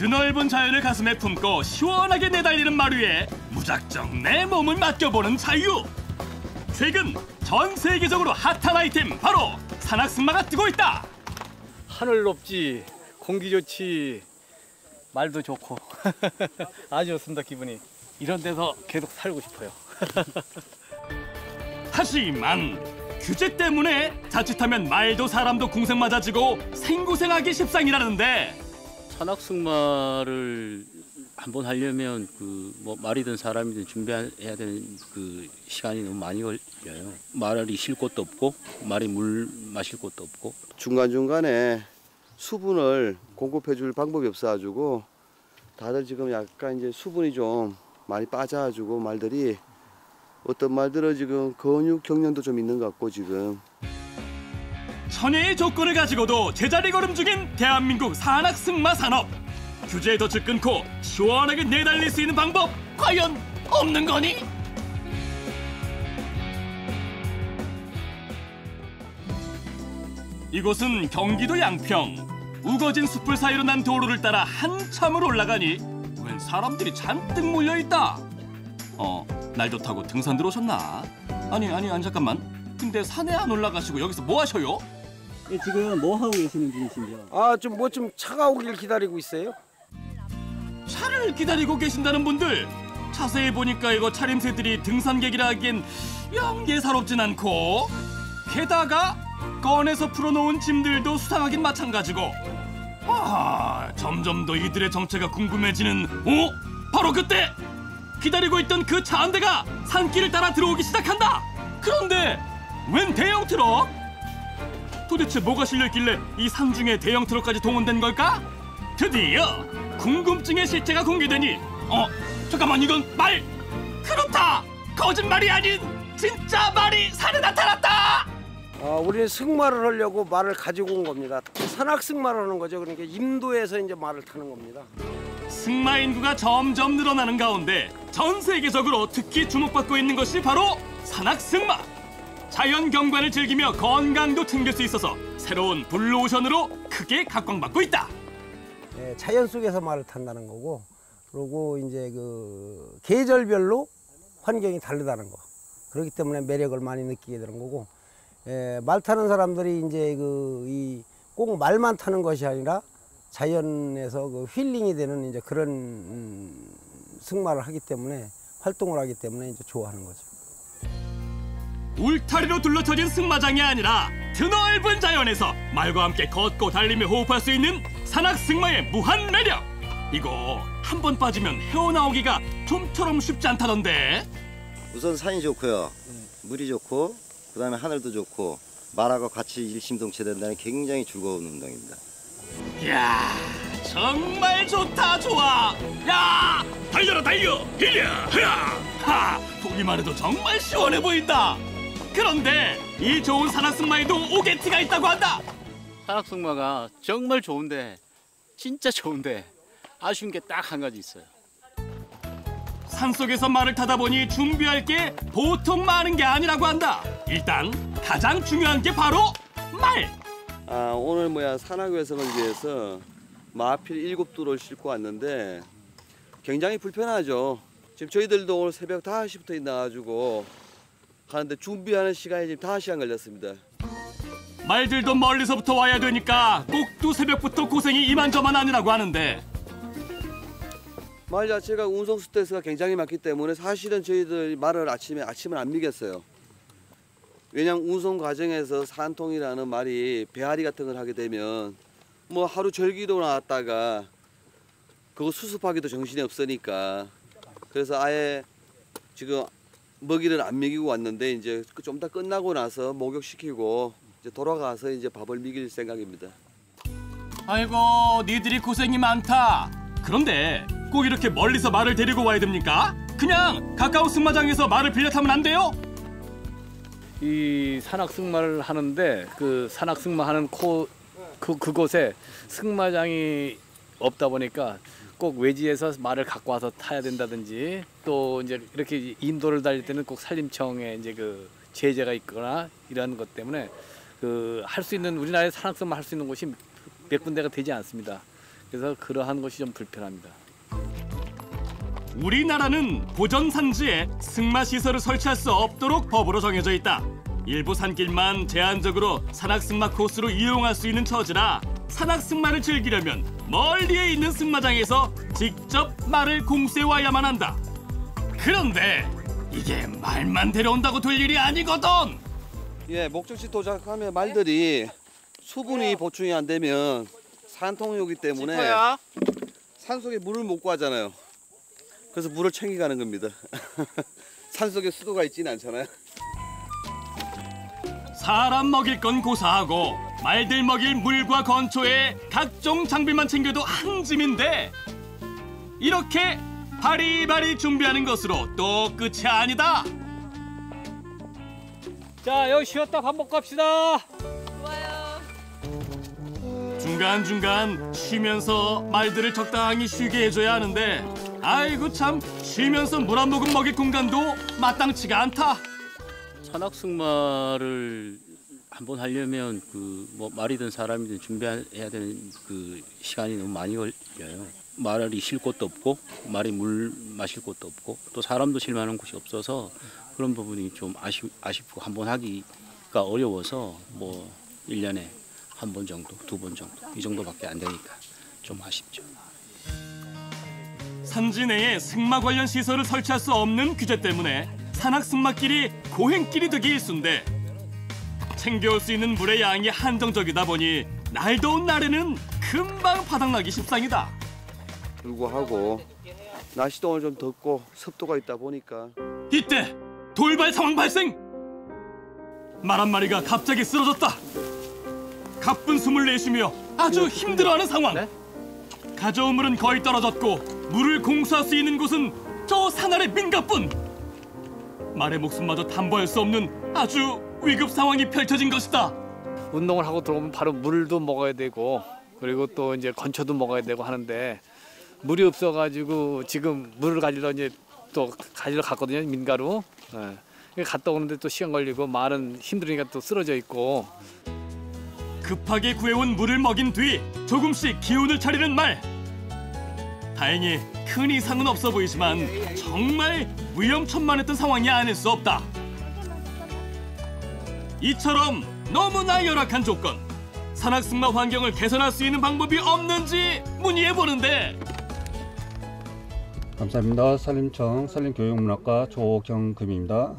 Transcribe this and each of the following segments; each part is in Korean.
드넓은 자연을 가슴에 품고 시원하게 내달리는 말 위에 무작정 내 몸을 맡겨보는 자유. 최근 전 세계적으로 핫한 아이템 바로 산악승마가 뜨고 있다. 하늘 높지, 공기 좋지, 말도 좋고 아주 좋습니다. 기분이. 이런 데서 계속 살고 싶어요. 하지만 규제 때문에 자칫하면 말도 사람도 궁생 맞아지고 생고생하기 십상이라는데, 산악승마를 한번 하려면 뭐 말이든 사람이든 준비해야 되는 그 시간이 너무 많이 걸려요. 말이 쉴 곳도 없고 말이 물 마실 곳도 없고 중간중간에 수분을 공급해 줄 방법이 없어가지고 다들 지금 약간 이제 수분이 좀 많이 빠져가지고 말들이 어떤 말들은 지금 근육 경련도 좀 있는 것 같고 지금. 천혜의 조건을 가지고도 제자리 걸음 중인 대한민국 산악승마 산업. 규제에 덫을 끊고 시원하게 내달릴 수 있는 방법 과연 없는 거니? 이곳은 경기도 양평. 우거진 숲을 사이로 난 도로를 따라 한참을 올라가니 웬 사람들이 잔뜩 몰려있다. 날 좋다고 등산 들어오셨나? 아니 잠깐만. 근데 산에 안 올라가시고 여기서 뭐 하셔요? 지금 뭐 하고 계시는 중이신지요? 좀 차가 오길 기다리고 있어요. 차를 기다리고 계신다는 분들, 자세히 보니까 이거 차림새들이 등산객이라 하기엔 영 예사롭진 않고, 게다가 꺼내서 풀어놓은 짐들도 수상하긴 마찬가지고. 점점 더 이들의 정체가 궁금해지는 바로 그때 기다리고 있던 그 차 한 대가 산길을 따라 들어오기 시작한다. 그런데 웬 대형 트럭? 도대체 뭐가 실려있길래 이 산중에 대형 트럭까지 동원된 걸까? 드디어 궁금증의 실체가 공개되니 잠깐만, 이건 말! 그렇다! 거짓말이 아닌 진짜 말이 산에 나타났다! 우리는 승마를 하려고 말을 가지고 온 겁니다. 산악승마를 하는 거죠. 그러니까 임도에서 이제 말을 타는 겁니다. 승마 인구가 점점 늘어나는 가운데 전 세계적으로 특히 주목받고 있는 것이 바로 산악승마. 자연 경관을 즐기며 건강도 챙길 수 있어서 새로운 블루오션으로 크게 각광받고 있다. 네, 자연 속에서 말을 탄다는 거고, 그리고 이제 그 계절별로 환경이 다르다는 거. 그렇기 때문에 매력을 많이 느끼게 되는 거고, 말 타는 사람들이 이제 꼭 말만 타는 것이 아니라 자연에서 그 힐링이 되는 이제 그런 승마를 하기 때문에, 활동을 하기 때문에 이제 좋아하는 거죠. 울타리로 둘러쳐진 승마장이 아니라 드넓은 자연에서 말과 함께 걷고 달리며 호흡할 수 있는 산악승마의 무한 매력. 이거 한 번 빠지면 헤어나오기가 좀처럼 쉽지 않다던데. 우선 산이 좋고요, 물이 좋고, 그다음에 하늘도 좋고, 말하고 같이 일심동체된다는 굉장히 즐거운 운동입니다. 이야, 정말 좋다, 좋아. 야, 달려라 달려, 하, 보기만 해도 정말 시원해 보인다. 그런데 이 좋은 산악승마에도 오게티가 있다고 한다. 산악승마가 정말 좋은데, 진짜 좋은데 아쉬운 게 딱 한 가지 있어요. 산속에서 말을 타다 보니 준비할 게 보통 많은 게 아니라고 한다. 일단 가장 중요한 게 바로 말. 오늘 산악회성을 위해서 마필 7두를 싣고 왔는데 굉장히 불편하죠. 지금 저희들도 오늘 새벽 5시부터 나와가지고 하는데 준비하는 시간이 지금 5시간 걸렸습니다. 말들도 멀리서부터 와야 되니까 꼭두 새벽부터 고생이 이만저만 아니라고 하는데, 말 자체가 운송 스트레스가 굉장히 많기 때문에 사실은 저희들 말을 아침은 안 미겠어요. 왜냐하면 운송 과정에서 산통이라는 말이 배앓이 같은 걸 하게 되면 뭐 하루 절기도 나왔다가 그거 수습하기도 정신이 없으니까, 그래서 아예 지금 먹이를 안 먹이고 왔는데 이제 좀 더 끝나고 나서 목욕시키고 이제 돌아가서 이제 밥을 먹일 생각입니다. 아이고, 니들이 고생이 많다. 그런데 꼭 이렇게 멀리서 말을 데리고 와야 됩니까? 그냥 가까운 승마장에서 말을 빌려 타면 안 돼요? 이 산악승마를 하는데 그 산악승마 하는 그곳에 승마장이 없다 보니까 꼭 외지에서 말을 갖고 와서 타야 된다든지, 또 이제 이렇게 인도를 달릴 때는 꼭 산림청에 이제 그 제재가 있거나 이런 것 때문에 할 수 있는, 우리나라에 산악승마 할 수 있는 곳이 몇 군데가 되지 않습니다. 그래서 그러한 것이 좀 불편합니다. 우리나라는 보전 산지에 승마 시설을 설치할 수 없도록 법으로 정해져 있다. 일부 산길만 제한적으로 산악승마 코스로 이용할 수 있는 처지라 산악승마를 즐기려면 멀리에 있는 승마장에서 직접 말을 공수해 와야만 한다. 그런데 이게 말만 데려온다고 될 일이 아니거든. 예, 목적지 도착하면 말들이 수분이 보충이 안 되면 산통이 때문에 산속에 물을 못 구하잖아요. 그래서 물을 챙겨가는 겁니다. 산속에 수도가 있지는 않잖아요. 사람 먹일 건 고사하고 말들 먹일 물과 건초에 각종 장비만 챙겨도 한 짐인데 이렇게 바리바리 준비하는 것으로 또 끝이 아니다. 자, 여기 쉬었다 밥 먹고 갑시다. 중간중간 쉬면서 말들을 적당히 쉬게 해줘야 하는데 아이고 참 쉬면서 물 한 모금 먹일 공간도 마땅치가 않다. 산악승마를 한번 하려면 그 뭐 말이든 사람이든 준비해야 되는 그 시간이 너무 많이 걸려요. 말이 쉴 곳도 없고 말이 물 마실 곳도 없고 또 사람도 쉴 만한 곳이 없어서 그런 부분이 좀 아쉽고 한번 하기가 어려워서 뭐 1년에 한 번 정도, 2번 정도 이 정도밖에 안 되니까 좀 아쉽죠. 산지 내에 승마 관련 시설을 설치할 수 없는 규제 때문에 산악승마길이 고행길이 되기 일쑤인데 챙겨올 수 있는 물의 양이 한정적이다 보니 날 더운 날에는 금방 바닥나기 십상이다. 불구하고 날씨도 오늘 좀 덥고 습도가 있다 보니까 이때 돌발 상황 발생! 말 한 마리가 갑자기 쓰러졌다. 가쁜 숨을 내쉬며 아주 힘들어하는 상황. 가져온 물은 거의 떨어졌고 물을 공수할 수 있는 곳은 저 산 아래 민가뿐. 말의 목숨마저 담보할 수 없는 아주 위급 상황이 펼쳐진 것이다. 운동을 하고 들어오면 바로 물도 먹어야 되고 그리고 또 이제 건초도 먹어야 되고 하는데 물이 없어가지고 지금 물을 가지러 이제 또 가지러 갔거든요, 민가로. 예. 갔다 오는데 또 시간 걸리고 말은 힘들으니까 또 쓰러져 있고. 급하게 구해온 물을 먹인 뒤 조금씩 기운을 차리는 말. 다행히 큰 이상은 없어 보이지만 정말 위험천만했던 상황이 아닐 수 없다. 이처럼 너무나 열악한 조건, 산악승마 환경을 개선할 수 있는 방법이 없는지 문의해보는데 감사합니다. 산림청 산림교육문학과 조경금입니다.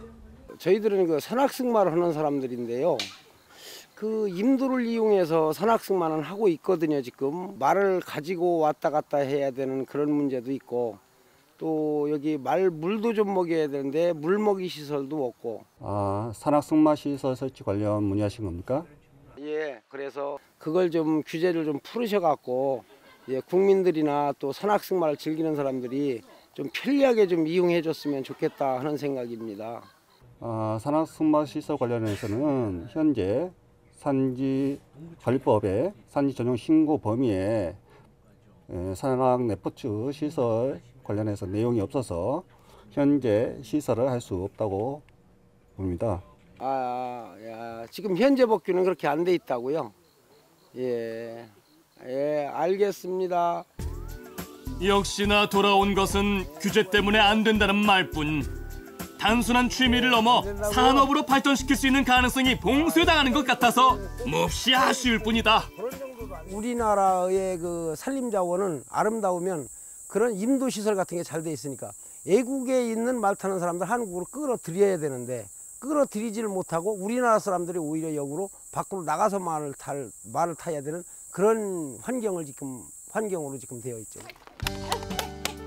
저희들은 그 산악승마를 하는 사람들인데요. 그 임도를 이용해서 산악승마는 하고 있거든요. 지금 말을 가지고 왔다 갔다 해야 되는 그런 문제도 있고 또 여기 말 물도 좀 먹여야 되는데 물 먹이 시설도 없고. 아, 산악승마 시설 설치 관련 문의하신 겁니까? 예, 그래서 그걸 좀 규제를 좀 풀으셔갖고 예, 국민들이나 또 산악승마를 즐기는 사람들이 좀 편리하게 좀 이용해줬으면 좋겠다 하는 생각입니다. 아, 산악승마 시설 관련해서는 현재 산지관리법의 산지 전용 신고 범위에 산악 레포츠 시설 관련해서 내용이 없어서 현재 시설을 할 수 없다고 봅니다. 지금 현재 법규는 그렇게 안 돼 있다고요? 예, 알겠습니다. 역시나 돌아온 것은 규제 때문에 안 된다는 말뿐. 단순한 취미를 넘어 산업으로 발전시킬 수 있는 가능성이 봉쇄당하는 것 같아서 몹시 아쉬울 뿐이다. 우리나라의 그 산림자원은 아름다우면 그런 임도시설 같은 게 잘 돼 있으니까 외국에 있는 말 타는 사람들 한국으로 끌어들여야 되는데 끌어들이지를 못하고 우리나라 사람들이 오히려 역으로 밖으로 나가서 말을 타야 되는 그런 환경으로 지금 되어 있죠.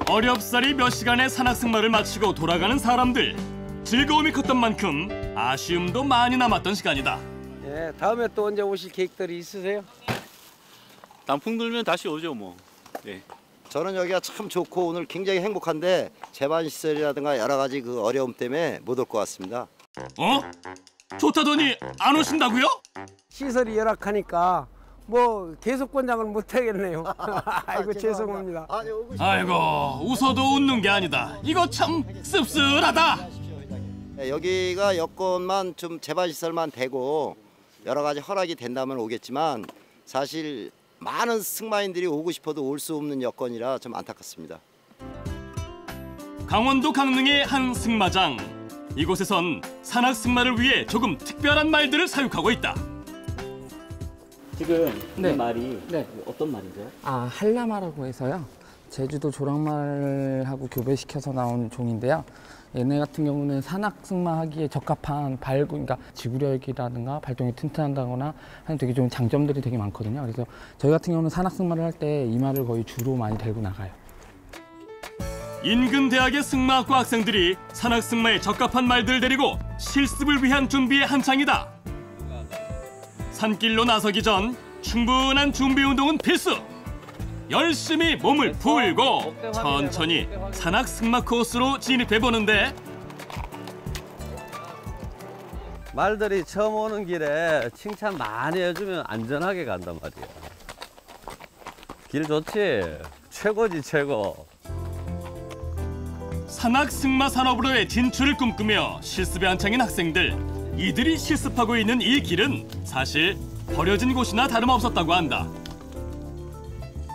어렵사리 몇 시간의 산악승마를 마치고 돌아가는 사람들. 즐거움이 컸던 만큼 아쉬움도 많이 남았던 시간이다. 예, 다음에 또 언제 오실 계획들이 있으세요? 단풍 들면 다시 오죠 뭐. 네. 저는 여기가 참 좋고 오늘 굉장히 행복한데 재반 시설이라든가 여러 가지 그 어려움 때문에 못 올 것 같습니다. 어? 좋다더니 안 오신다고요? 시설이 열악하니까 뭐 계속 권장을 못 하겠네요. 아이고 죄송합니다. 아이고 웃어도 웃는 게 아니다. 이거 참 씁쓸하다. 여기가 여건만 좀 재반 시설만 되고 여러 가지 허락이 된다면 오겠지만 사실 많은 승마인들이 오고 싶어도 올 수 없는 여건이라 좀 안타깝습니다. 강원도 강릉의 한 승마장. 이곳에선 산악 승마를 위해 조금 특별한 말들을 사육하고 있다. 지금 네. 이 말이 네. 어떤 말이죠? 아, 한라마라고 해서요. 제주도 조랑말하고 교배시켜서 나온 종인데요. 얘네 같은 경우는 산악 승마하기에 적합한 그러니까 지구력이라든가 발동이 튼튼하다거나 하는 되게 좋은 장점들이 되게 많거든요. 그래서 저희 같은 경우는 산악 승마를 할 때 이 말을 거의 주로 많이 들고 나가요. 인근 대학의 승마학과 학생들이 산악 승마에 적합한 말들을 데리고 실습을 위한 준비에 한창이다. 산길로 나서기 전 충분한 준비 운동은 필수. 열심히 몸을 풀고 천천히 산악 승마 코스로 진입해 보는데 말들이 처음 오는 길에 칭찬 많이 해주면 안전하게 간단 말이야. 길 좋지? 최고지 최고. 산악 승마 산업으로의 진출을 꿈꾸며 실습에 한창인 학생들. 이들이 실습하고 있는 이 길은 사실 버려진 곳이나 다름없었다고 한다.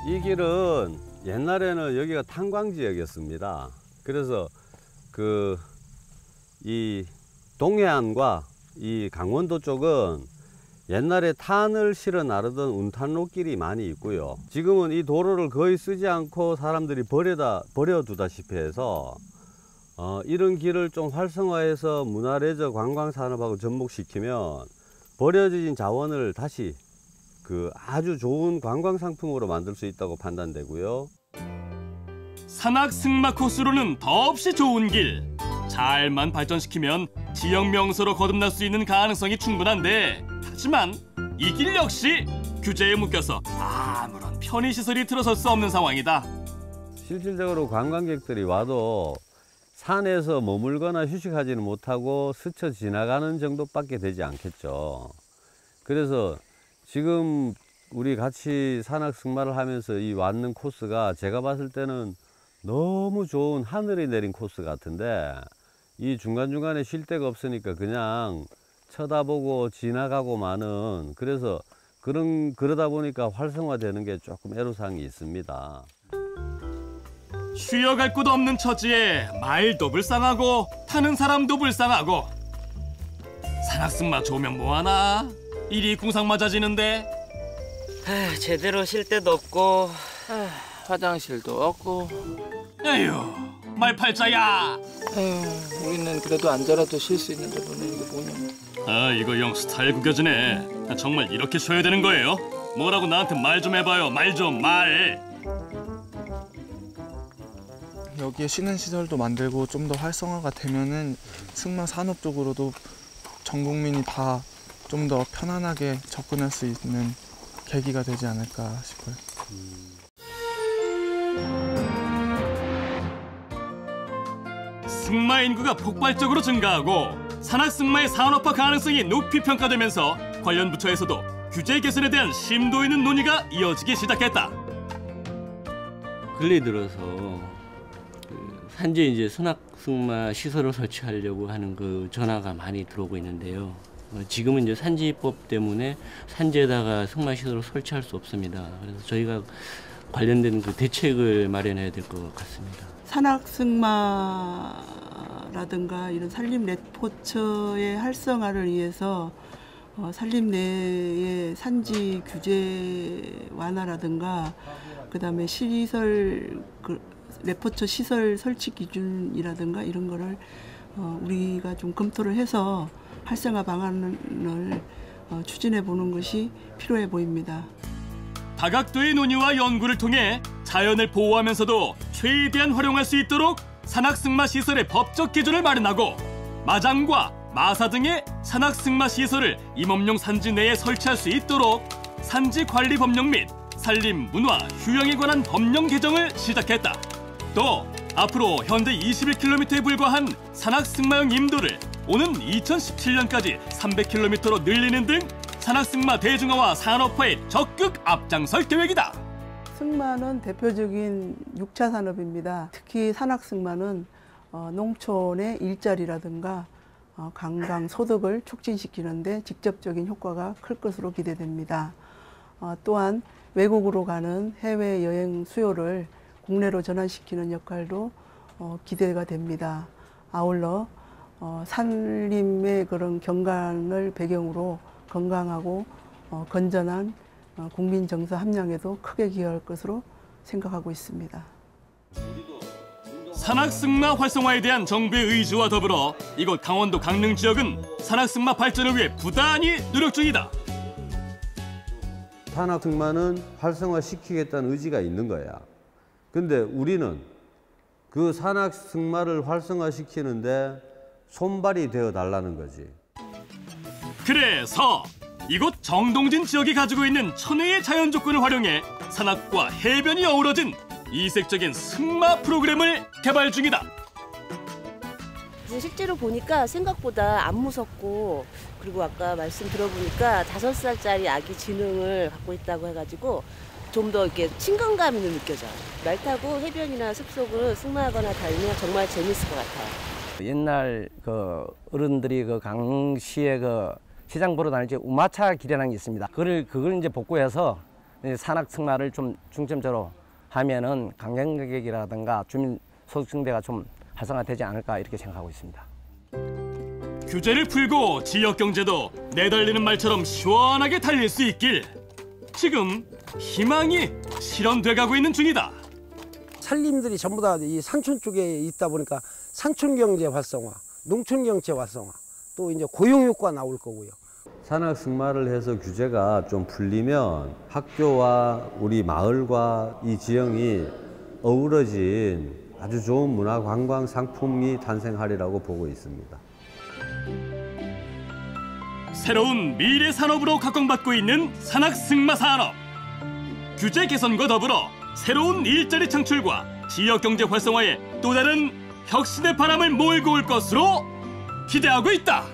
이 길은 옛날에는 여기가 탄광지역이었습니다. 그래서 이 동해안과 이 강원도 쪽은 옛날에 탄을 실어 나르던 운탄로길이 많이 있고요. 지금은 이 도로를 거의 쓰지 않고 사람들이 버려두다시피 해서 이런 길을 좀 활성화해서 문화레저 관광산업하고 접목시키면 버려진 자원을 다시 아주 좋은 관광 상품으로 만들 수 있다고 판단되고요. 산악 승마 코스로는 더없이 좋은 길. 잘만 발전시키면 지역 명소로 거듭날 수 있는 가능성이 충분한데, 하지만 이 길 역시 규제에 묶여서 아무런 편의시설이 들어설 수 없는 상황이다. 실질적으로 관광객들이 와도 산에서 머물거나 휴식하지는 못하고 스쳐 지나가는 정도밖에 되지 않겠죠. 그래서 지금 우리 같이 산악 승마를 하면서 이 왔는 코스가 제가 봤을 때는 너무 좋은 하늘이 내린 코스 같은데, 이 중간중간에 쉴 데가 없으니까 그냥 쳐다보고 지나가고 마는, 그래서 그러다 보니까 활성화되는 게 조금 애로사항이 있습니다. 쉬어갈 곳 없는 처지에 말도 불쌍하고 타는 사람도 불쌍하고. 산악 승마 좋으면 뭐하나? 일이 궁상 맞아지는데. 제대로 쉴 데도 없고 화장실도 없고. 에휴, 말팔자야. 우리는 그래도 앉아라도 쉴 수 있는 데로는 이게 뭐냐. 아, 이거 영 스타일 구겨지네. 정말 이렇게 쉬어야 되는 거예요? 뭐라고 나한테 말 좀 해봐요. 말 좀, 말. 여기에 쉬는 시설도 만들고 좀 더 활성화가 되면은 승마 산업 쪽으로도 전 국민이 다 좀 더 편안하게 접근할 수 있는 계기가 되지 않을까 싶어요. 승마 인구가 폭발적으로 증가하고 산악 승마의 산업화 가능성이 높이 평가되면서 관련 부처에서도 규제 개선에 대한 심도 있는 논의가 이어지기 시작했다. 근래 들어서 산지에 이제 산악 승마 시설을 설치하려고 하는 전화가 많이 들어오고 있는데요. 지금은 이제 산지법 때문에 산지에다가 승마 시설을 설치할 수 없습니다. 그래서 저희가 관련된 대책을 마련해야 될 것 같습니다. 산악 승마라든가 이런 산림 레포츠의 활성화를 위해서 산림 내의 산지 규제 완화라든가 그다음에 시설 레포츠 시설 설치 기준이라든가 이런 거를 우리가 좀 검토를 해서 활성화 방안을 추진해 보는 것이 필요해 보입니다. 다각도의 논의와 연구를 통해 자연을 보호하면서도 최대한 활용할 수 있도록 산악 승마 시설의 법적 기준을 마련하고 마장과 마사 등의 산악 승마 시설을 임업용 산지 내에 설치할 수 있도록 산지 관리 법령 및 산림, 문화, 휴양에 관한 법령 개정을 시작했다. 또 앞으로 현재 21km에 불과한 산악 승마용 임도를 오는 2017년까지 300km로 늘리는 등 산악 승마 대중화와 산업화에 적극 앞장설 계획이다. 승마는 대표적인 6차 산업입니다. 특히 산악 승마는 농촌의 일자리라든가 관광 소득을 촉진시키는 데 직접적인 효과가 클 것으로 기대됩니다. 또한 외국으로 가는 해외 여행 수요를 국내로 전환시키는 역할도 기대가 됩니다. 아울러 산림의 그런 경관을 배경으로 건강하고 건전한 국민 정서 함량에도 크게 기여할 것으로 생각하고 있습니다. 산악승마 활성화에 대한 정부의 의지와 더불어 이곳 강원도 강릉 지역은 산악승마 발전을 위해 부단히 노력 중이다. 산악승마는 활성화시키겠다는 의지가 있는 거야. 근데 우리는 그 산악승마를 활성화시키는데 손발이 되어 달라는 거지. 그래서 이곳 정동진 지역이 가지고 있는 천혜의 자연 조건을 활용해 산악과 해변이 어우러진 이색적인 승마 프로그램을 개발 중이다. 실제로 보니까 생각보다 안 무섭고, 그리고 아까 말씀 들어보니까 5살짜리 아기 지능을 갖고 있다고 해가지고 좀 더 이렇게 친근감이 느껴져요. 말 타고 해변이나 숲속을 승마하거나 달리면 정말 재밌을 것 같아요. 옛날 그 어른들이 그 강시에 그 시장 보러 다닐 때 우마차 길이라는 게 있습니다. 그걸 이제 복구해서 산악 승마를 좀 중점적으로 하면은 관광객이라든가 주민 소득증대가 좀 활성화되지 않을까 이렇게 생각하고 있습니다. 규제를 풀고 지역 경제도 내달리는 말처럼 시원하게 달릴 수 있길 지금 희망이 실현돼가고 있는 중이다. 산림들이 전부 다 이 산촌 쪽에 있다 보니까 산촌 경제 활성화, 농촌 경제 활성화, 또 이제 고용 효과 나올 거고요. 산악승마를 해서 규제가 좀 풀리면 학교와 우리 마을과 이 지형이 어우러진 아주 좋은 문화 관광 상품이 탄생하리라고 보고 있습니다. 새로운 미래 산업으로 각광받고 있는 산악승마 산업. 규제 개선과 더불어 새로운 일자리 창출과 지역 경제 활성화에 또 다른 혁신의 바람을 몰고 올 것으로 기대하고 있다.